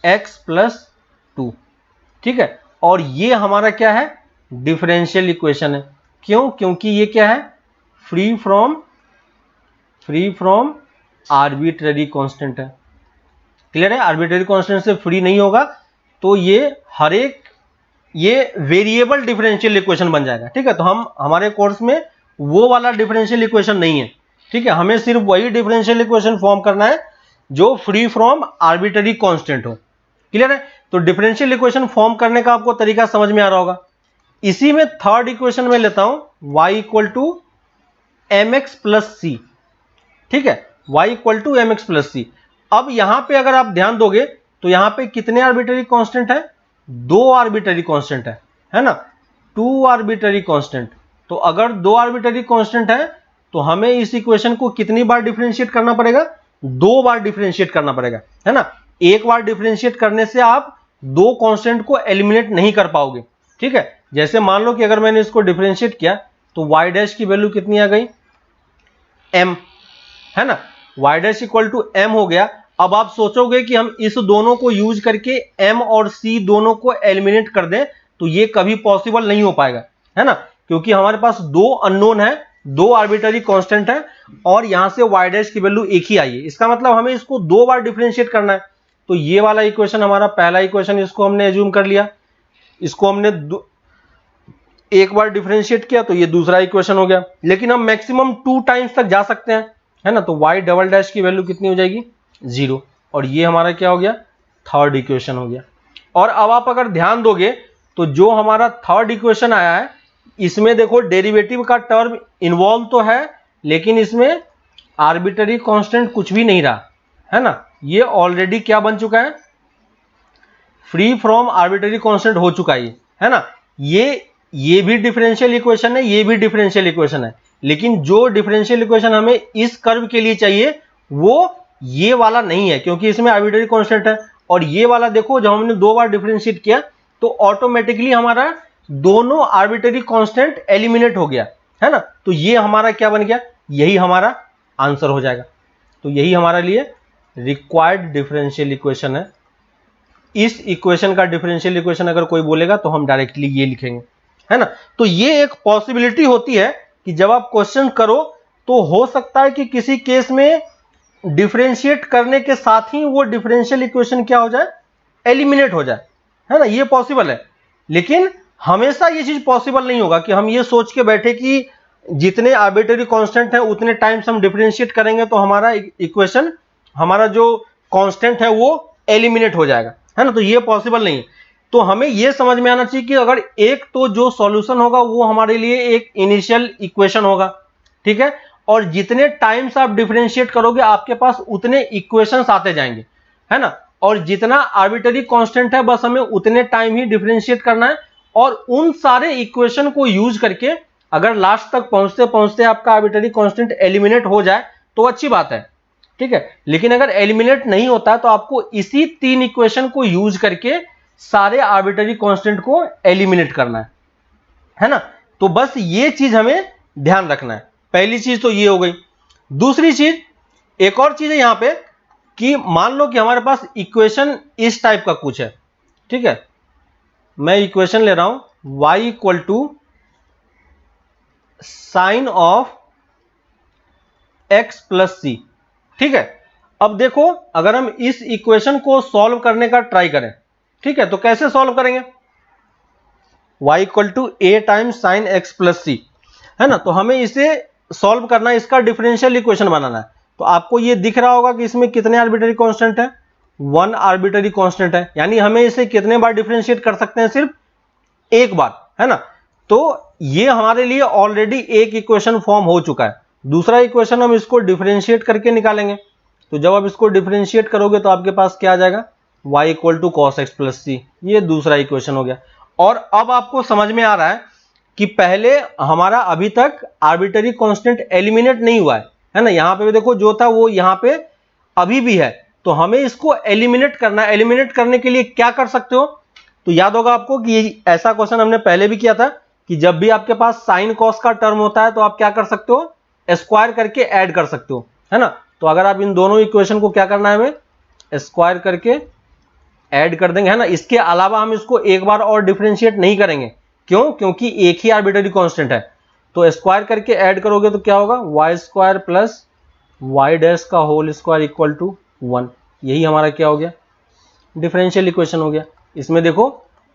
x प्लस 2, ठीक है। और ये हमारा क्या है, डिफरेंशियल इक्वेशन है। क्यों, क्योंकि ये क्या है, फ्री फ्रॉम आर्बिट्ररी कांस्टेंट है। क्लियर है, आर्बिट्ररी कांस्टेंट से फ्री नहीं होगा तो ये वेरिएबल डिफरेंशियल इक्वेशन बन जाएगा, ठीक है। तो हमारे कोर्स में वो वाला डिफरेंशियल इक्वेशन नहीं है, ठीक है। हमें सिर्फ वही डिफरेंशियल इक्वेशन फॉर्म करना है जो फ्री फ्रॉम आर्बिट्ररी कांस्टेंट हो। क्लियर है। तो डिफरेंशियल इक्वेशन फॉर्म करने का आपको तरीका समझ में आ रहा होगा। इसी में थर्ड इक्वेशन में लेता हूं, y equal to mx plus c, ठीक है। y equal to mx plus c. अब यहां पे अगर आप ध्यान दोगे तो यहां पे कितने आर्बिट्ररी कांस्टेंट है, 2 आर्बिट्ररी कांस्टेंट है ना, 2 आर्बिट्ररी कांस्टेंट। तो अगर 2 आर्बिट्ररी कांस्टेंट है तो हमें इस इक्वेशन को कितनी बार डिफरेंशिएट करना पड़ेगा, 2 बार डिफरेंशिएट करना पड़ेगा, है ना। एक बार डिफरेंशिएट करने से आप 2 कांस्टेंट को एलिमिनेट नहीं कर पाओगे, ठीक है। जैसे मान लो कि अगर मैंने इसको डिफरेंशिएट किया तो y डैश की वैल्यू कितनी आ गई, m, है ना। y dash equal to m हो गया। अब आप सोचोगे कि हम इस दोनों को यूज करके m और c दोनों को एलिमिनेट कर दें, तो ये कभी पॉसिबल नहीं हो पाएगा, है ना, क्योंकि हमारे पास 2 अननोन है, 2 आर्बिट्ररी कांस्टेंट है और यहां से y डैश की वैल्यू एक ही आई है। इसका मतलब हमें इसको 2 बार डिफरेंशिएट करना है। तो ये वाला इक्वेशन हमारा पहला इक्वेशन, इसको हमने एज्यूम कर लिया, इसको हमने एक बार डिफरेंशिएट किया तो ये दूसरा इक्वेशन हो गया। लेकिन हम मैक्सिमम 2 टाइम्स तक जा सकते हैं, है ना। तो y डबल डैश की वैल्यू कितनी हो जाएगी, 0। और ये हमारा क्या हो गया, थर्ड इक्वेशन हो गया। और अब आप अगर ध्यान दोगे तो जो हमारा थर्ड इक्वेशन आया है, इसमें देखो डेरिवेटिव का टर्म इन्वॉल्व तो है, लेकिन इसमें आर्बिट्ररी कांस्टेंट कुछ भी नहीं रहा, है ना। ये ऑलरेडी क्या बन चुका है, फ्री फ्रॉम आर्बिट्ररी कांस्टेंट हो चुका है ना। ये भी डिफरेंशियल इक्वेशन है, ये भी डिफरेंशियल इक्वेशन है, लेकिन जो डिफरेंशियल इक्वेशन हमें इस कर्व के लिए चाहिए वो ये वाला नहीं है, क्योंकि इसमें आर्बिट्ररी कांस्टेंट है। और ये वाला देखो, जब हमने 2 बार डिफरेंशिएट किया तो ऑटोमेटिकली हमारा दोनों आर्बिट्ररी कांस्टेंट एलिमिनेट हो गया, है ना। तो ये हमारा क्या बन गया, यही हमारा आंसर हो जाएगा। तो यही हमारे लिए रिक्वायर्ड डिफरेंशियल इक्वेशन है। इस इक्वेशन का डिफरेंशियल इक्वेशन अगर कोई बोलेगा तो हम डायरेक्टली ये लिखेंगे, है ना। तो ये एक पॉसिबिलिटी होती है कि जब आप क्वेश्चन करो तो हो सकता है कि किसी केस में डिफरेंशिएट करने के साथ ही वो डिफरेंशियल इक्वेशन क्या हो जाए, एलिमिनेट हो जाए, है ना। ये पॉसिबल है, लेकिन हमेशा ये चीज पॉसिबल नहीं होगा कि हम ये सोच के बैठे कि जितने आर्बिट्रेरी कांस्टेंट है उतने टाइम्स हम डिफरेंशिएट करेंगे तो हमारा इक्वेशन, हमारा जो कांस्टेंट है वो एलिमिनेट हो जाएगा, है ना। तो ये पॉसिबल नहीं है। तो हमें ये समझ में आना चाहिए कि अगर एक तो जो सॉल्यूशन होगा वो हमारे लिए एक इनिशियल इक्वेशन होगा, ठीक है, और जितने टाइम्स आप डिफरेंशिएट करोगे आपके पास उतने इक्वेशंस आते जाएंगे, है ना। और जितना आर्बिट्रेरी कांस्टेंट है बस हमें उतने टाइम ही डिफरेंशिएट करना है, और उन सारे इक्वेशन को यूज करके अगर लास्ट तक पहुंचते पहुंचते आपका आर्बिट्रेरी कांस्टेंट एलिमिनेट हो जाए तो अच्छी बात है, ठीक है। लेकिन अगर एलिमिनेट नहीं होता तो आपको इसी 3 इक्वेशन को यूज करके सारे आर्बिट्रेरी कांस्टेंट को एलिमिनेट करना है ना। तो बस ये चीज हमें ध्यान रखना है। पहली चीज तो ये हो गई। दूसरी चीज, एक और चीज है यहां पे कि मान लो कि हमारे पास इक्वेशन इस टाइप का कुछ है, ठीक है। मैं इक्वेशन ले रहा हूं y equal to sine of x plus c, ठीक है। अब देखो अगर हम इस इक्वेशन को सॉल्व करने का ट्राई करें, ठीक है, तो कैसे सॉल्व करेंगे, y equal to a times sine x plus c, है ना। तो हमें इसे सॉल्व करना है, इसका डिफरेंशियल इक्वेशन बनाना है। तो आपको ये दिख रहा होगा कि इसमें कितने आर्बिट्रेरी कांस्टेंट है, 1 आर्बिट्रेरी कांस्टेंट है, यानी हमें इसे कितने बार डिफरेंशिएट कर सकते हैं, सिर्फ एक बार, है ना। तो ये हमारे लिए ऑलरेडी एक इक्वेशन फॉर्म हो चुका है। दूसरा इक्वेशन हम इसको डिफरेंशिएट करके निकालेंगे। तो जब आप इसको डिफरेंशिएट करोगे तो आपके पास क्या आ जाएगा, y equal to cos x plus c, ये दूसरा इक्वेशन हो गया। और अब आपको समझ में आ रहा है कि पहले हमारा अभी तक आर्बिट्रेरी कांस्टेंट एलिमिनेट नहीं हुआ है ना। यहां पे भी देखो जो था वो यहां पे अभी भी है, तो हमें इसको एलिमिनेट करना है। एलिमिनेट करने के लिए क्या कर सकते हो, तो याद होगा आपको कि ऐसा क्वेश्चन हमने पहले भी किया था कि जब भी आपके पास साइन कॉस का टर्म होता है तो आप क्या कर सकते हो, स्क्वायर करके ऐड कर सकते हो, है ना। तो अगर आप इन दोनों इक्वेशन को क्या करना है, हमें स्क्वायर करके ऐड कर देंगे, है ना। इसके अलावा हम इसको एक बार और डिफरेंशिएट नहीं करेंगे, क्यों, क्योंकि एक ही आर्बिट्रेरी कांस्टेंट है। तो स्क्वायर करके ऐड करोगे तो क्या होगा, y square plus y dash का होल स्क्वायर इक्वल टू 1। यही हमारा क्या हो गया, डिफरेंशियल इक्वेशन हो गया। इसमें देखो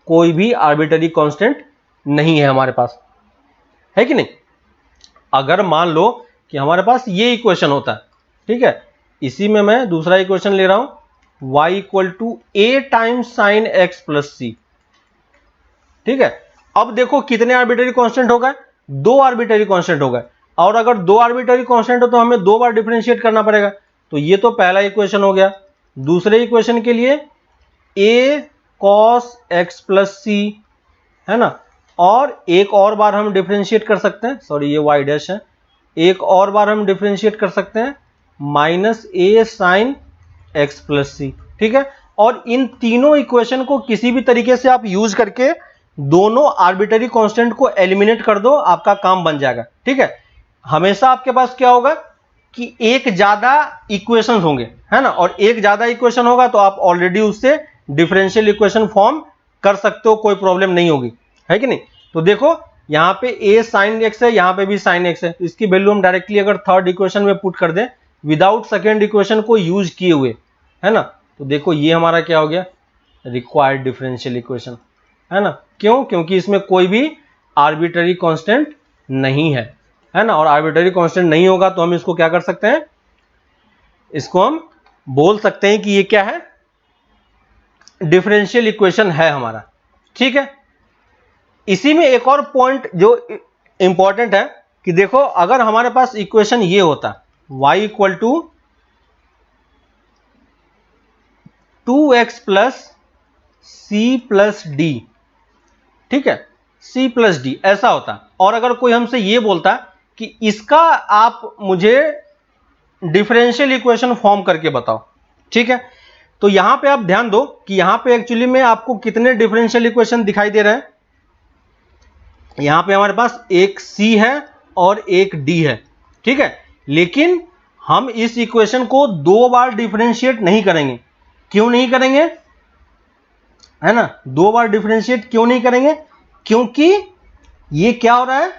कोई भी आर्बिट्रेरी कांस्टेंट नहीं है हमारे पास, है कि नहीं। अगर मान लो कि हमारे पास ये इक्वेशन होता है, ठीक है, इसी में मैं दूसरा इक्वेशन ले रहा हूं y equal to a times sine x plus c, ठीक है। अब देखो कितने आर्बिट्रेरी कांस्टेंट हो गए, 2 आर्बिट्रेरी कांस्टेंट हो गए। और अगर 2 आर्बिट्रेरी कांस्टेंट हो तो हमें 2 बार डिफरेंशिएट करना पड़ेगा। तो ये तो पहला इक्वेशन हो गया। दूसरे इक्वेशन के लिए a cos x plus c, है ना। और एक और बार हम डिफरेंशिएट कर सकते हैं, सॉरी ये y डैश है, एक और बार हम डिफरेंशिएट कर सकते हैं minus a sine x plus c, ठीक है। और इन तीनों इक्वेशन को किसी भी तरीके से आप यूज करके दोनों आर्बिट्रेरी कांस्टेंट को एलिमिनेट कर दो, आपका काम बन जाएगा, ठीक है। हमेशा आपके पास क्या होगा कि एक ज्यादा इक्वेशन होंगे, है ना। और एक ज्यादा इक्वेशन होगा तो आप ऑलरेडी उससे डिफरेंशियल इक्वेशन फॉर्म कर सकते हो, कोई प्रॉब्लम नहीं होगी, है कि नहीं। तो देखो यहाँ पे a साइन एक्स है, यहाँ पे भी साइन एक्स है, इसकी वैल्यू हम डायरेक्टली अगर थर्ड इक्वेशन में पुट कर दें विदाउट सेकेंड इक्वेशन को यूज किए हुए, है ना। तो देखो ये हमारा क्या हो गया, रिक्वायर्ड डिफरेंशियल इक्वेशन, है ना। क्यों, क्योंकि इसमें कोई भी आर्बिट्रेरी कांस्टेंट नहीं है ना। और आर्बिट्रेरी कांस्टेंट नहीं होगा तो हम इसको क्या कर सकते हैं, इसको हम बोल सकते हैं कि ये क्या है, डिफरेंशियल इक्वेशन है हमारा, ठीक है। इसी में एक और पॉइंट जो इंपॉर्टेंट है कि देखो अगर हमारे पास इक्वेशन ये होता y equal to 2x plus c plus d, ठीक है, c प्लस डी ऐसा होता। और अगर कोई हमसे ये बोलता कि इसका आप मुझे डिफरेंशियल इक्वेशन फॉर्म करके बताओ, ठीक है। तो यहां पे आप ध्यान दो कि यहां पे एक्चुअली में आपको कितने डिफरेंशियल इक्वेशन दिखाई दे रहे हैं। यहां पे हमारे पास एक c है और एक d है, ठीक है। लेकिन हम इस इक्वेशन को 2 बार डिफरेंशिएट नहीं करेंगे। क्यों नहीं करेंगे, है ना, 2 बार डिफरेंशिएट क्यों नहीं करेंगे, क्योंकि ये क्या हो रहा है,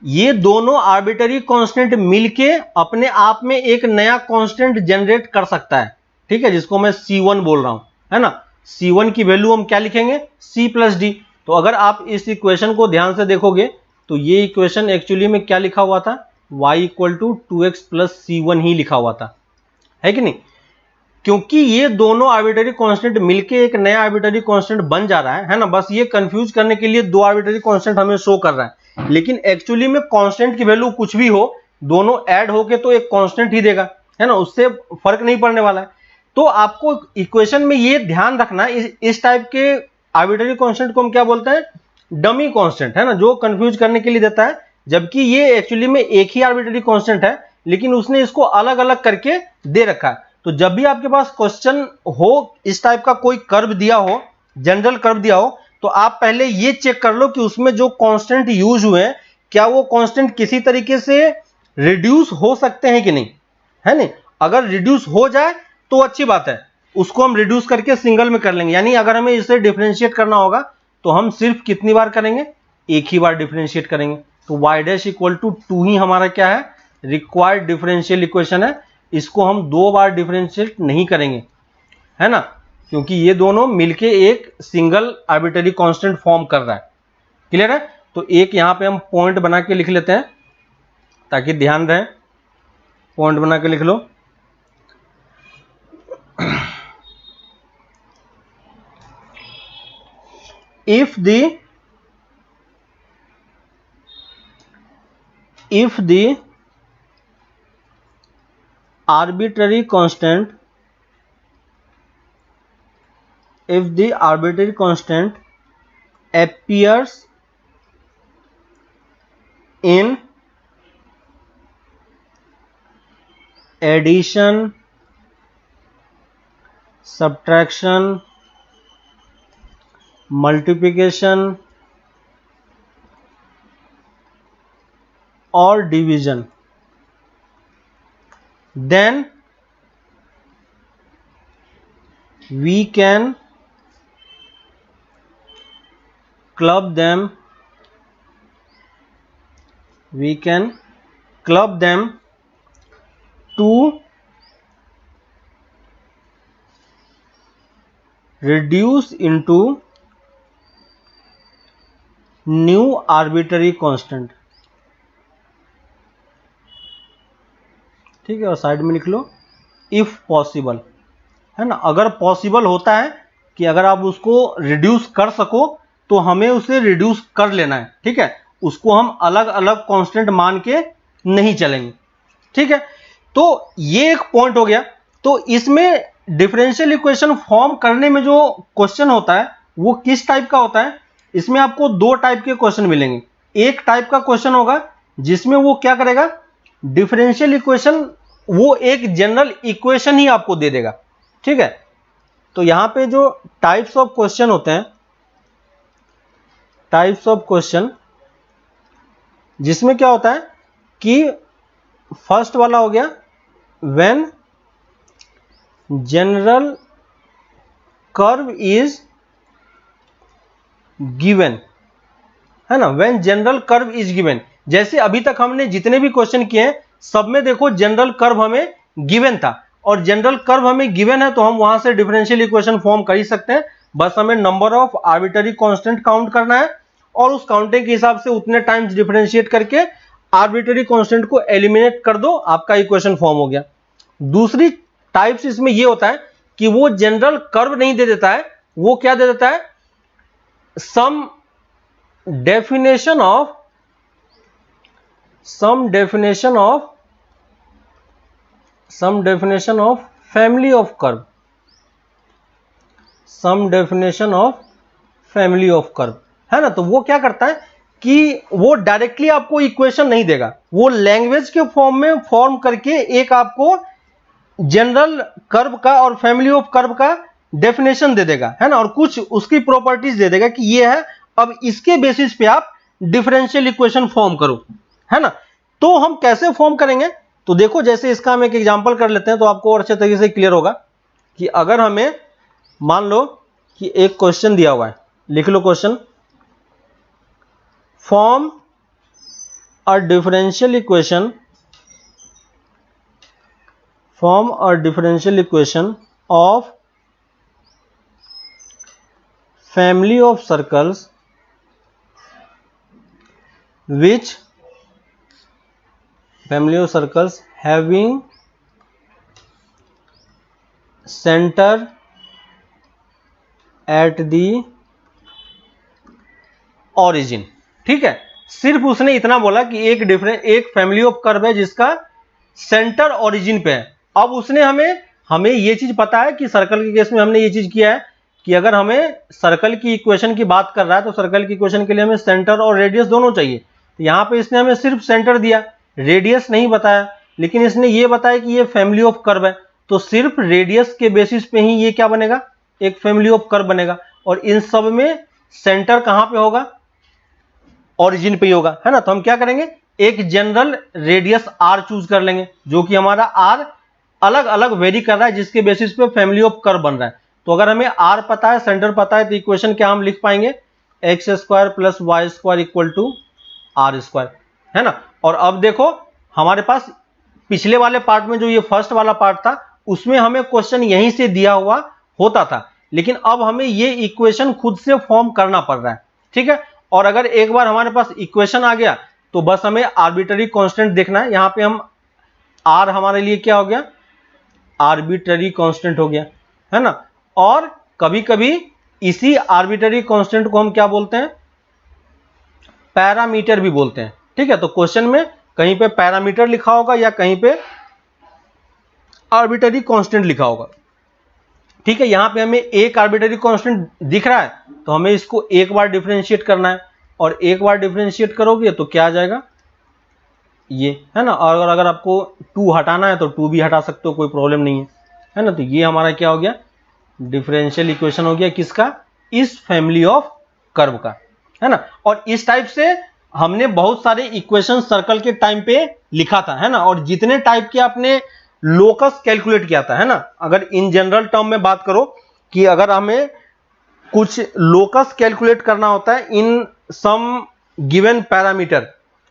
ये दोनों आर्बिटरी कांस्टेंट मिलके अपने आप में एक नया कांस्टेंट जनरेट कर सकता है, ठीक है, जिसको मैं C1 बोल रहा हूं, है ना। C1 की वैल्यू हम क्या लिखेंगे, C प्लस डी। तो अगर आप इस इक्वेशन को ध्यान से देखोगे तो ये इक्वेशन एक्चुअली में क्या लिखा हुआ था, y equal to 2x plus C1 ही लिखा हुआ था, है कि नहीं। क्योंकि ये दोनों आर्बिटरी कांस्टेंट मिलके एक नया आर्बिटरी कांस्टेंट बन जा रहा है ना। बस ये कंफ्यूज करने के लिए 2 आर्बिटरी कांस्टेंट हमें शो कर रहा है, लेकिन एक्चुअली में कांस्टेंट की वैल्यू कुछ भी हो, दोनों ऐड होके तो एक कांस्टेंट ही देगा, है ना, उससे फर्क नहीं पड़ने वाला है। तो आपको इक्वेशन में ये ध्यान रखना, इस टाइप के आर्बिटरी कांस्टेंट को हम क्या बोलते हैं, डमी कांस्टेंट, है ना, जो कंफ्यूज करने के लिए देता है। जबकि ये एक्चुअली में एक ही आर्बिटरी कांस्टेंट है, लेकिन उसने इसको अलग अलग करके दे रखा है। तो जब भी आपके पास क्वेश्चन हो, इस टाइप का कोई कर्व दिया हो, जनरल कर्व दिया हो, तो आप पहले ये चेक कर लो कि उसमें जो कांस्टेंट यूज हुए हैं, क्या वो कांस्टेंट किसी तरीके से रिड्यूस हो सकते हैं कि नहीं, है नहीं। अगर रिड्यूस हो जाए तो अच्छी बात है, उसको हम रिड्यूस करके सिंगल में कर लेंगे। यानी अगर हमें इसे डिफरेंशिएट करना होगा तो हम सिर्फ कितनी बार करेंगे, एक ही बार डिफरेंशिएट करेंगे। तो y डैश इक्वल टू 2 ही हमारा क्या है, रिक्वायर्ड डिफरेंशियल इक्वेशन है। इसको हम 2 बार डिफरेंशिएट नहीं करेंगे, है ना, क्योंकि ये दोनों मिलके एक सिंगल आर्बिटरी कांस्टेंट फॉर्म कर रहा है। क्लियर है। तो एक यहां पे हम पॉइंट बना के लिख लेते हैं ताकि ध्यान रहे, पॉइंट बना के लिख लो। if the arbitrary constant appears in addition, subtraction, multiplication or division, then we can club them to reduce into new arbitrary constant, ठीक है। और साइड में लिख लो इफ पॉसिबल, है ना। अगर पॉसिबल होता है कि अगर आप उसको रिड्यूस कर सको तो हमें उसे रिड्यूस कर लेना है, ठीक है। उसको हम अलग अलग कांस्टेंट मान के नहीं चलेंगे, ठीक है। तो ये एक पॉइंट हो गया। तो इसमें डिफरेंशियल इक्वेशन फॉर्म करने में जो क्वेश्चन होता है वो किस टाइप का होता है, इसमें आपको 2 टाइप के क्वेश्चन मिलेंगे। एक टाइप का क्वेश्चन होगा जिसमें वो क्या करेगा, डिफरेंशियल इक्वेशन, वो एक जनरल इक्वेशन ही आपको दे देगा, ठीक है। तो यहां पे जो टाइप्स ऑफ क्वेश्चन होते हैं, टाइप्स ऑफ क्वेश्चन, जिसमें क्या होता है कि फर्स्ट वाला हो गया when general curve is given, है ना, when general curve is given. जैसे अभी तक हमने जितने भी क्वेश्चन किए हैं सब में देखो जनरल कर्व हमें गिवन था, और जनरल कर्व हमें गिवन है तो हम वहां से डिफरेंशियल इक्वेशन फॉर्म कर ही सकते हैं। बस हमें number of arbitrary constant count करना है और उस काउंटिंग के हिसाब से उतने टाइम्स डिफरेंशिएट करके आर्बिटरी कांस्टेंट को एलिमिनेट कर दो, आपका इक्वेशन फॉर्म हो गया। दूसरी टाइप्स इसमें यह होता है कि वो जनरल कर्व नहीं दे देता है, वो क्या दे देता है, some definition of family of curve, है ना। तो वो क्या करता है कि वो डायरेक्टली आपको इक्वेशन नहीं देगा, वो लैंग्वेज के फॉर्म में फॉर्म करके एक आपको जनरल कर्व का और फैमिली ऑफ कर्व का डेफिनेशन दे देगा, है ना, और कुछ उसकी प्रॉपर्टीज दे देगा कि ये है, अब इसके बेसिस पे आप डिफरेंशियल इक्वेशन फॉर्म करो, है ना। तो हम कैसे फॉर्म करेंगे, तो देखो जैसे इसका हम एक एग्जांपल कर लेते हैं तो आपको और अच्छे तरीके से क्लियर होगा कि अगर हमें मान लो कि एक क्वेश्चन दिया हुआ है, लिख लो question, form a differential equation of family of circles having center at the origin। ठीक है, सिर्फ उसने इतना बोला कि एक फैमिली ऑफ कर्व है जिसका सेंटर ओरिजिन पे है। अब उसने हमें ये चीज पता है कि सर्कल के केस में हमने ये चीज किया है कि अगर हमें सर्कल की इक्वेशन की बात कर रहा है तो सर्कल की इक्वेशन के लिए हमें सेंटर और रेडियस दोनों चाहिए। तो यहां पे इसने हमें सिर्फ सेंटर दिया, रेडियस नहीं बताया, लेकिन इसने ये बताया कि ये फैमिली ऑफ कर्व है, तो सिर्फ रेडियस के बेसिस पे ही ये क्या बनेगा, एक फैमिली ऑफ कर्व बनेगा। और इन सब में सेंटर कहां पे होगा, ओरिजिन पे ही होगा, है ना। तो हम क्या करेंगे, एक जनरल रेडियस r चूज कर लेंगे, जो कि हमारा r अलग अलग वेरी कर रहा है, जिसके बेसिस पे फैमिली ऑफ कर्व बन रहा है। तो अगर हमें r पता है, सेंटर पता है, तो इक्वेशन क्या हम लिख पाएंगे, x square plus y square equal to r square, है ना। और अब देखो हमारे पास पिछले वाले पार्ट में जो ये फर्स्ट वाला पार्ट था उसमें हमें क्वेश्चन यहीं से दिया हुआ होता था, लेकिन अब हमें ये इक्वेशन खुद से फॉर्म करना पड़ रहा है, ठीक है। और अगर एक बार हमारे पास इक्वेशन आ गया तो बस हमें आर्बिट्ररी कांस्टेंट देखना है। यहां पे हम r हमारे लिए क्या हो गया, आर्बिट्ररी कांस्टेंट हो गया, है ना। और कभी कभी इसी आर्बिट्ररी कांस्टेंट को हम क्या बोलते हैं, पैरामीटर भी बोलते हैं, ठीक है। तो क्वेश्चन में कहीं पे पैरामीटर लिखा होगा या कहीं पे आर्बिट्ररी कांस्टेंट लिखा होगा, ठीक है। यहां पे हमें एक आर्बिट्ररी कांस्टेंट दिख रहा है तो हमें इसको एक बार डिफरेंशिएट करना है, और एक बार डिफरेंशिएट करोगे तो क्या आ जाएगा, ये, है ना। और अगर आपको 2 हटाना है तो 2 भी हटा सकते हो, कोई प्रॉब्लम नहीं है ना। तो ये हमारा क्या हो गया, डिफरेंशियल इक्वेशन हो गया किसका, इस फैमिली ऑफ कर्व का, है ना। और इस टाइप से हमने बहुत सारे इक्वेशन सर्कल के टाइम पे लिखा था, है ना। और जितने टाइप के आपने लोकस कैलकुलेट किया था, है ना। अगर इन जनरल टर्म में बात करो कि अगर हमें कुछ लोकस कैलकुलेट करना होता है इन सम गिवन पैरामीटर,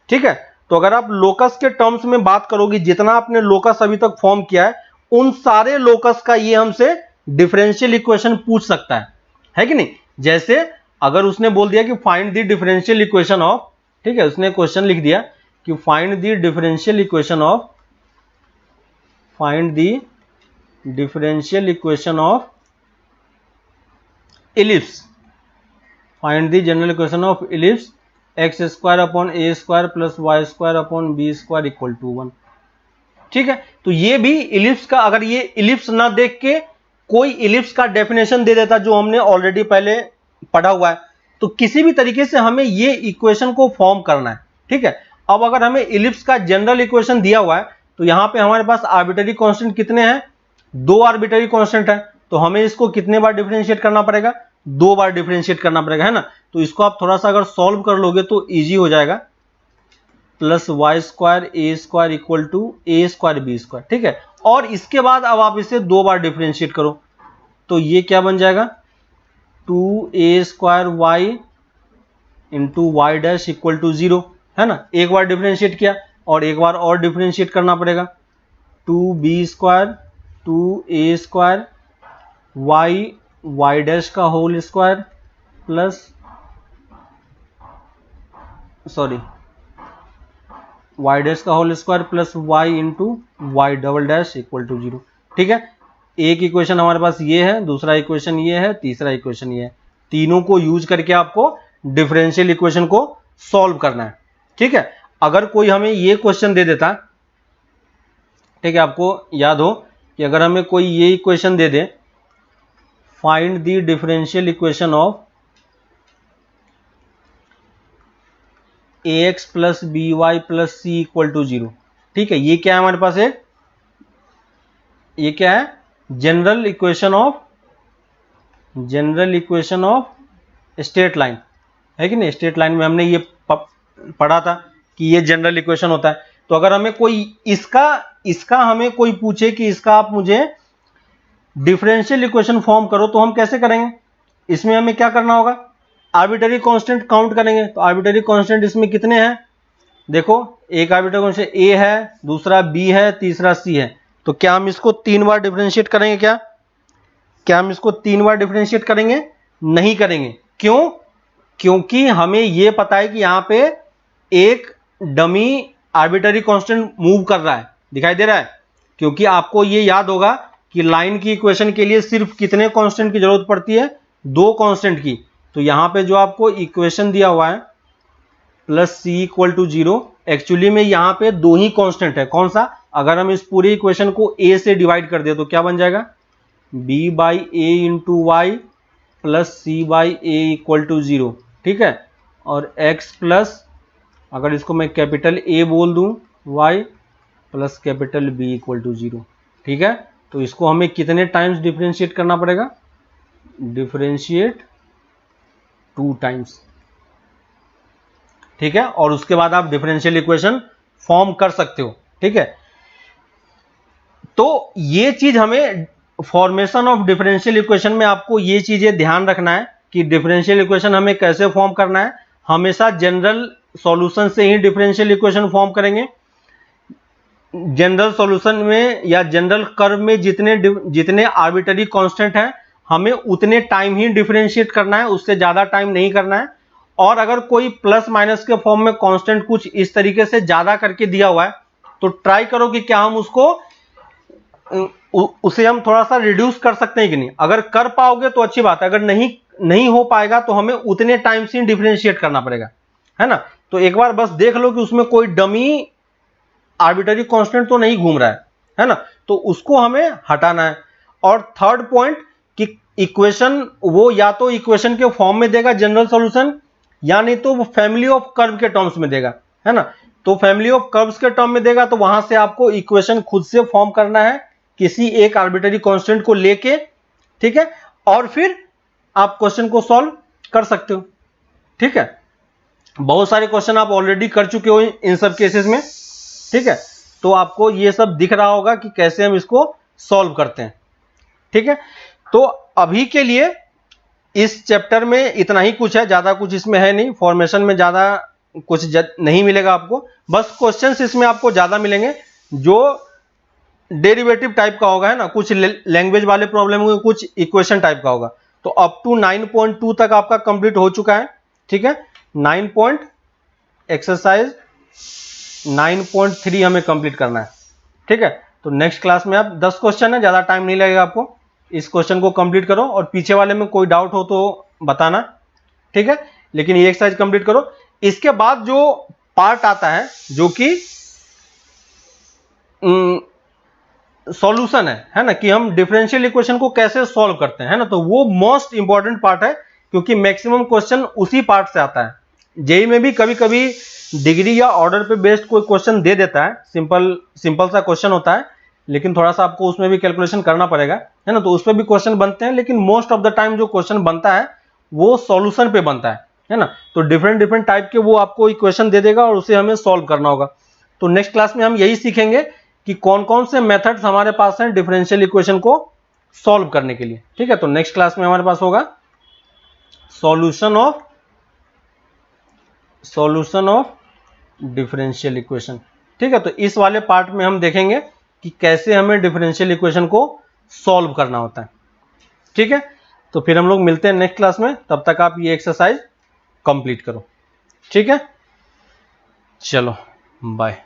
ठीक है। तो अगर आप लोकस के टर्म्स में बात करोगे, जितना आपने लोकस अभी तक फॉर्म किया है उन सारे लोकस का ये हमसे डिफरेंशियल इक्वेशन पूछ सकता है कि नहीं। जैसे अगर उसने बोल दिया कि find the differential equation of, ठीक है, उसने क्वेश्चन लिख दिया कि find the differential equation of ellipse, find the general equation of ellipse x square upon a square plus y square upon b square equal to 1, ठीक है। तो ये भी इलिप्स का, अगर ये इलिप्स ना देख के कोई इलिप्स का डेफिनेशन दे देता जो हमने ऑलरेडी पहले पढ़ा हुआ है, तो किसी भी तरीके से हमें ये इक्वेशन को फॉर्म करना है, ठीक है। अब अगर हमें इलिप्स का जनरल इक्वेशन दिया हुआ है तो यहां पे हमारे पास आर्बिट्ररी कांस्टेंट कितने हैं, 2 आर्बिट्ररी कांस्टेंट है, तो हमें इसको कितने बार डिफरेंशिएट करना पड़ेगा, 2 बार डिफरेंशिएट करना पड़ेगा, है ना। तो इसको आप थोड़ा सा अगर सॉल्व कर लोगे तो इजी हो जाएगा, plus y square a square equal to a square b square, ठीक है। और इसके बाद अब आप इसे 2 बार डिफरेंशिएट करो तो ये क्या बन जाएगा, 2a square y into y dash equal to 0, है ना। एक बार डिफरेंशिएट किया और एक बार और डिफरेंशिएट करना पड़ेगा, 2b square 2a square y dash का whole square plus y dash का whole square plus y into y double dash equal to 0, ठीक है। एक इक्वेशन हमारे पास ये है, दूसरा इक्वेशन ये है, तीसरा इक्वेशन ये है। तीनों को यूज करके आपको डिफरेंशियल इक्वेशन को सॉल्व करना है, ठीक है। अगर कोई हमें ये क्वेश्चन दे देता, ठीक है, आपको याद हो कि अगर हमें कोई ये इक्वेशन दे दे, find the differential equation of ax plus b y plus c equal to 0, ठीक है। ये क्या है हमारे पास, ये क्या है, general equation of straight line, है कि नहीं। स्ट्रेट लाइन में हमने ये पढ़ा था कि ये जनरल इक्वेशन होता है। तो अगर हमें कोई इसका हमें कोई पूछे कि इसका आप मुझे डिफरेंशियल इक्वेशन फॉर्म करो, तो हम कैसे करेंगे? इसमें हमें क्या करना होगा? आर्बिट्ररी कांस्टेंट काउंट करेंगे। तो आर्बिट्ररी कांस्टेंट इसमें कितने हैं? देखो, एक आर्बिट्ररी कांस्टेंट ए है, दूसरा बी है, तीसरा सी है। तो क्या हम इसको 3 बार डिफरेंशिएट करेंगे? क्या हम इसको 3 बार डिफरेंशिएट करेंगे? नहीं करेंगे। क्यों? क्योंकि हमें यह पता है कि यहां पे एक डमी आर्बिट्ररी कांस्टेंट मूव कर रहा है, दिखाई दे रहा है। क्योंकि आपको यह याद होगा कि लाइन की इक्वेशन के लिए सिर्फ कितने कांस्टेंट की जरूरत पड़ती है? 2 कांस्टेंट की। तो यहां पे जो आपको इक्वेशन दिया हुआ है plus c equal to 0, actually में यहां पे 2 ही कांस्टेंट है। कौन सा? अगर हम इस पूरी इक्वेशन को a से डिवाइड कर दे तो क्या बन जाएगा? b by a into y plus c by a equal to 0, ठीक है। और x प्लस, अगर इसको मैं कैपिटल A बोल दूं, y plus capital B equal to 0, ठीक है। तो इसको हमें कितने टाइम्स डिफरेंशिएट करना पड़ेगा? डिफरेंशिएट 2 टाइम्स, ठीक है। और उसके बाद आप डिफरेंशियल इक्वेशन फॉर्म कर सकते हो, ठीक है। तो ये चीज हमें फॉर्मेशन ऑफ डिफरेंशियल इक्वेशन में आपको ये चीजें ध्यान रखना है कि डिफरेंशियल इक्वेशन हमें कैसे फॉर्म करना है। हमेशा जनरल सॉल्यूशन से ही डिफरेंशियल इक्वेशन फॉर्म करेंगे। जनरल सॉल्यूशन में या जनरल कर्व में जितने आर्बिट्ररी कांस्टेंट हैं, हमें उतने टाइम ही डिफरेंशिएट करना है, उससे ज्यादा टाइम नहीं करना है। और अगर कोई प्लस माइनस के फॉर्म में कांस्टेंट कुछ इस तरीके से ज्यादा करके दिया हुआ है, तो ट्राई करो कि क्या हम उसे हम थोड़ा सा रिड्यूस कर सकते हैं कि नहीं। अगर कर पाओगे तो अच्छी बात है, अगर नहीं हो पाएगा तो हमें उतने टाइम से डिफरेंशिएट करना पड़ेगा, है ना। तो एक बार बस देख लो कि उसमें कोई डमी आर्बिट्ररी कांस्टेंट तो नहीं घूम रहा है ना। तो उसको हमें हटाना है। और थर्ड पॉइंट कि इक्वेशन वो या तो इक्वेशन के फॉर्म में देगा जनरल सॉल्यूशन, या नहीं तो वो फैमिली ऑफ कर्व के टर्म्स में देगा, है ना। तो फैमिली ऑफ कर्व्स के टर्म में देगा तो वहां से आपको इक्वेशन खुद से फॉर्म करना है किसी एक आर्बिट्ररी कांस्टेंट को लेके, ठीक है। और फिर आप क्वेश्चन को सॉल्व कर सकते हो, ठीक है। बहुत सारे क्वेश्चन आप ऑलरेडी कर चुके हो इन सब केसेस में, ठीक है। तो आपको ये सब दिख रहा होगा कि कैसे हम इसको सॉल्व करते हैं, ठीक है। तो अभी के लिए इस चैप्टर में इतना ही कुछ है, ज्यादा कुछ इसमें है नहीं। फॉर्मेशन में ज्यादा कुछ नहीं मिलेगा आपको, बस क्वेश्चंस इसमें आपको ज्यादा मिलेंगे जो डेरिवेटिव टाइप का होगा, है ना। कुछ लैंग्वेज वाले प्रॉब्लम होंगे, कुछ इक्वेशन टाइप का होगा। तो अप टू 9.2 तक आपका कंप्लीट हो चुका है, ठीक है। एक्सरसाइज 9.3 हमें कंप्लीट करना है, ठीक है। तो नेक्स्ट क्लास में आप 10 क्वेश्चन है, ज्यादा टाइम नहीं लगेगा आपको। इस क्वेश्चन को कंप्लीट करो और पीछे वाले में कोई डाउट हो तो बताना, ठीक है। लेकिन ये एक्सरसाइज कंप्लीट करो। इसके बाद जो पार्ट आता है जो कि सॉल्यूशन है ना, कि हम डिफरेंशियल इक्वेशन को कैसे सॉल्व करते हैं, है ना। तो वो मोस्ट इंपॉर्टेंट पार्ट है, क्योंकि मैक्सिमम क्वेश्चन उसी पार्ट से आता है। जेई में भी कभी कभी डिग्री या ऑर्डर पे बेस्ड कोई क्वेश्चन दे देता है, सिंपल सा क्वेश्चन होता है, लेकिन थोड़ा सा आपको उसमें भी कैलकुलेशन करना पड़ेगा, है ना। तो उस पर भी क्वेश्चन बनते हैं, लेकिन मोस्ट ऑफ द टाइम जो क्वेश्चन बनता है वो सॉल्यूशन पे बनता है ना। तो डिफरेंट टाइप के वो आपको इक्वेशन दे देगा और उसे हमें सॉल्व करना होगा। तो नेक्स्ट क्लास में हम यही सीखेंगे कि कौन कौन से मेथड्स हमारे पास हैं डिफरेंशियल इक्वेशन को सॉल्व करने के लिए, ठीक है। तो नेक्स्ट क्लास में हमारे पास होगा सॉल्यूशन ऑफ डिफरेंशियल इक्वेशन, ठीक है। तो इस वाले पार्ट में हम देखेंगे कि कैसे हमें डिफरेंशियल इक्वेशन को सॉल्व करना होता है, ठीक है। तो फिर हम लोग मिलते हैं नेक्स्ट क्लास में, तब तक आप ये एक्सरसाइज कंप्लीट करो, ठीक है। चलो बाय।